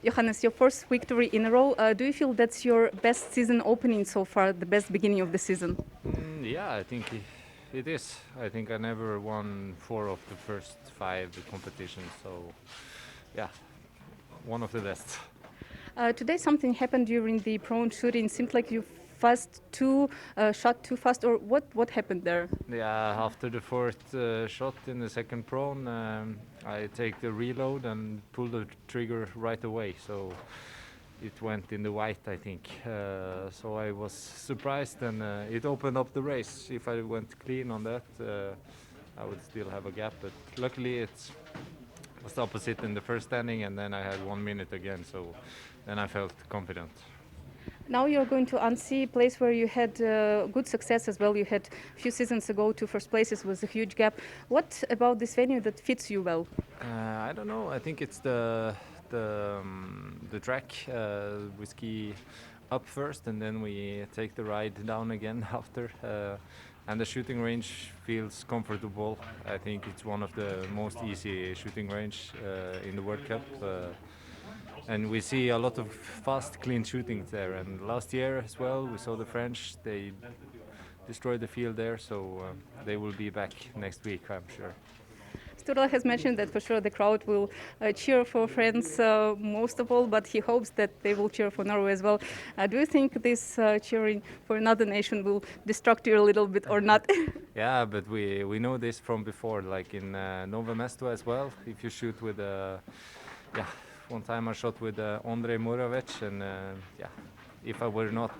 Johannes, your first victory in a row. Do you feel that's your best season opening so far, the best beginning of the season? Yeah, I think it is. I think I never won 4 of the first 5 competitions, so yeah, one of the best. Today something happened during the prone shooting. Seemed like you shot too fast, or what happened there? Yeah, after the fourth shot in the second prone, I take the reload and pull the trigger right away. So it went in the white, I think. So I was surprised, and it opened up the race. If I went clean on that, I would still have a gap. But luckily, it was the opposite in the first standing, and then I had 1 minute again. So then I felt confident. Now you're going to Annecy, a place where you had good success as well. You had a few seasons ago 2 first places with a huge gap. What about this venue that fits you well? I don't know. I think it's the track. We ski up first, and then we take the ride down again after. And the shooting range feels comfortable. I think it's one of the most easy shooting range in the World Cup. And we see a lot of fast, clean shooting there. And last year as well, we saw the French. They destroyed the field there, so they will be back next week, I'm sure. Sturla has mentioned that for sure the crowd will cheer for France most of all, but he hopes that they will cheer for Norway as well. Do you think this cheering for another nation will distract you a little bit or not? Yeah, but we know this from before, like in Nova Mesto as well. If you shoot with one time I shot with Ondrej Moravec, and if I were not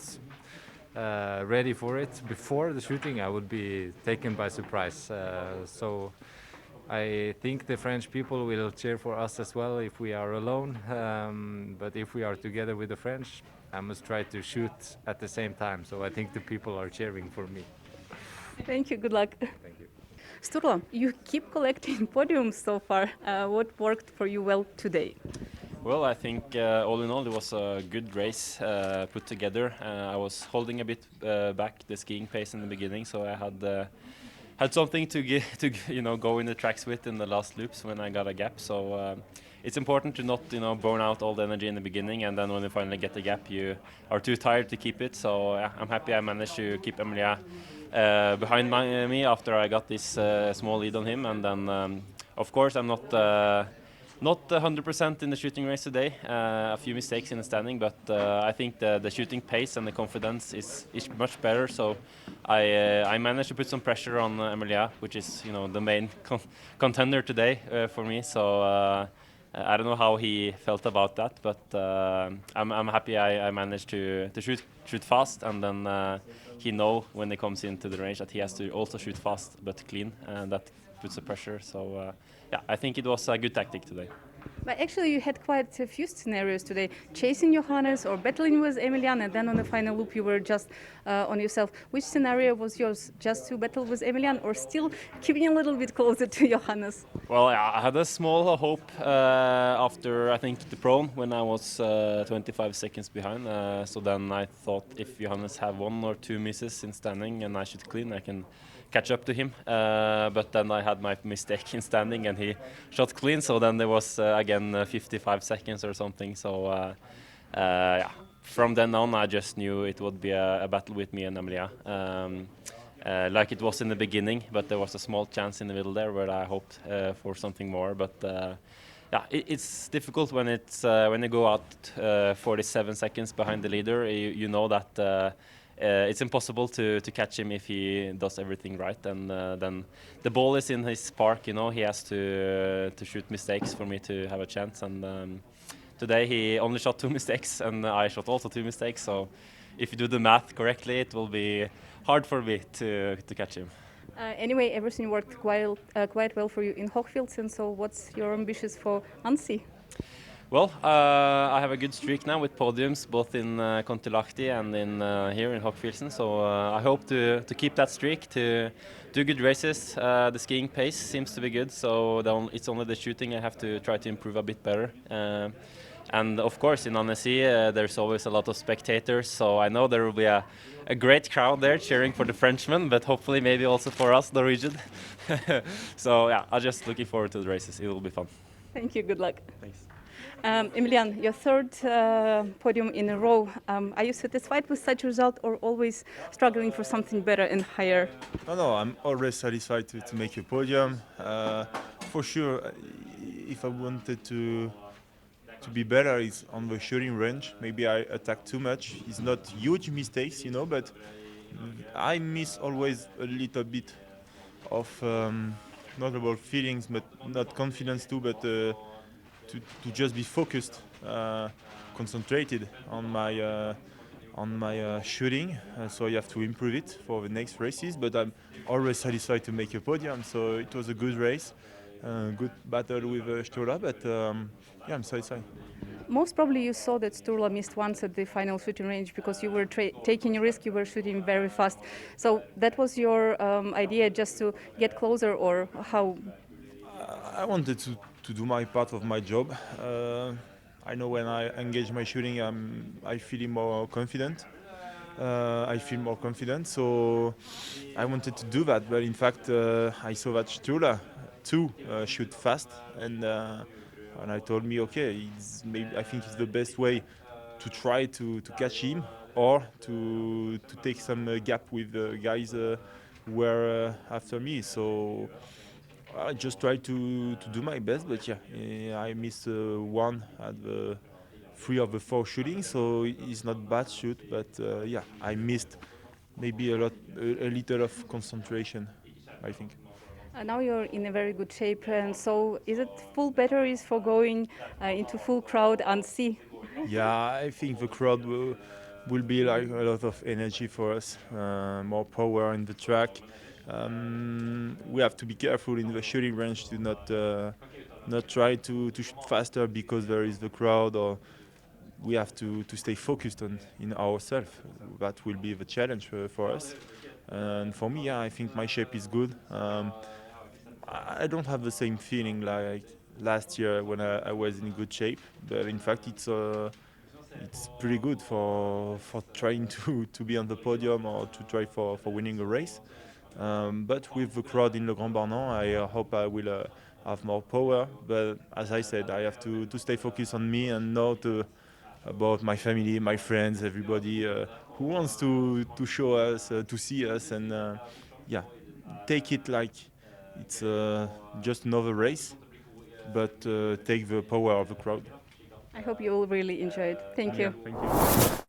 ready for it before the shooting, I would be taken by surprise. So I think the French people will cheer for us as well if we are alone. But if we are together with the French, I must try to shoot at the same time. So I think the people are cheering for me. Thank you. Good luck. Thank you. Sturla, you keep collecting podiums so far. What worked for you well today? Well, I think all in all it was a good race put together. I was holding a bit back the skiing pace in the beginning, so I had something to go in the tracks with in the last loops when I got a gap. So it's important to not burn out all the energy in the beginning, and then when you finally get the gap, you are too tired to keep it. So I'm happy I managed to keep Emilien behind me after I got this small lead on him, and then of course I'm not 100% in the shooting race today. A few mistakes in the standing, but I think the shooting pace and the confidence is much better. So I managed to put some pressure on Emilien, which is the main contender today for me. So I don't know how he felt about that, but I'm happy I managed to shoot fast, and then he know when he comes into the range that he has to also shoot fast but clean, and that puts the pressure. So I think it was a good tactic today. But actually you had quite a few scenarios today, chasing Johannes or battling with Emilian, and then on the final loop you were just on yourself. Which scenario was yours? Just to battle with Emilian, or still keeping a little bit closer to Johannes? Well, I had a small hope after, I think, the prone when I was 25 seconds behind. So then I thought if Johannes have 1 or 2 misses in standing and I shoot clean, I can catch up to him. But then I had my mistake in standing and he shot clean. So then there was again 55 seconds or something. So from then on I just knew it would be a battle with me and Emilien. Like it was in the beginning, but there was a small chance in the middle there where I hoped for something more. But it's difficult when you go out 47 seconds behind the leader. You know that it's impossible to catch him if he does everything right, and then the ball is in his park. He has to shoot mistakes for me to have a chance. And today he only shot 2 mistakes, and I shot also 2 mistakes. So if you do the math correctly, it will be hard for me to catch him. Anyway, everything worked quite well for you in Hochfilzen. So what's your ambitions for Annecy? Well, I have a good streak now with podiums, both in Kontiolahti and in here in Hochfilzen. So I hope to keep that streak, to do good races. The skiing pace seems to be good, so it's only the shooting I have to try to improve a bit better. And of course, in Annecy, there's always a lot of spectators, so I know there will be a great crowd there cheering for the Frenchmen, but hopefully maybe also for us, Norwegian. So yeah, I'm just looking forward to the races. It will be fun. Thank you. Good luck. Thanks. Emilian, your third podium in a row. Are you satisfied with such a result or always struggling for something better and higher? No, I'm always satisfied to make a podium. For sure, if I wanted to be better, it's on the shooting range. Maybe I attack too much. It's not huge mistakes, but I miss always a little bit of not about feelings, but not confidence too, but to just be focused, concentrated on my shooting. So you have to improve it for the next races. But I'm always satisfied to make a podium. So it was a good race, good battle with Sturla. But yeah, I'm satisfied. Most probably you saw that Sturla missed once at the final shooting range because you were taking a risk, you were shooting very fast. So that was your idea, just to get closer, or how? I wanted to do my part of my job. I know when I engage my shooting, I feel more confident. So I wanted to do that. But in fact, I saw that Sturla too shoot fast, and I told me, okay, I think it's the best way to try to catch him, or to take some gap with the guys who were after me. So I just tried to do my best, but yeah, I missed one at the 3 of the 4 shooting, so it's not bad shoot, but yeah, I missed maybe a little of concentration, I think. Now you're in a very good shape, and so is it full batteries for going into full crowd and see? Yeah, I think the crowd will be like a lot of energy for us, more power in the track. We have to be careful in the shooting range to not try to shoot faster because there is the crowd, or we have to stay focused in ourselves. That will be the challenge for us. And for me, yeah, I think my shape is good. I don't have the same feeling like last year when I was in good shape, but in fact it's pretty good for trying to be on the podium or to try for winning a race. But with the crowd in Le Grand Bornand, I hope I will have more power. But as I said, I have to stay focused on me and not about my family, my friends, everybody who wants to show us, to see us, and yeah, take it like it's just another race, but take the power of the crowd. I hope you will really enjoy it. Thank Yeah, you. thank you.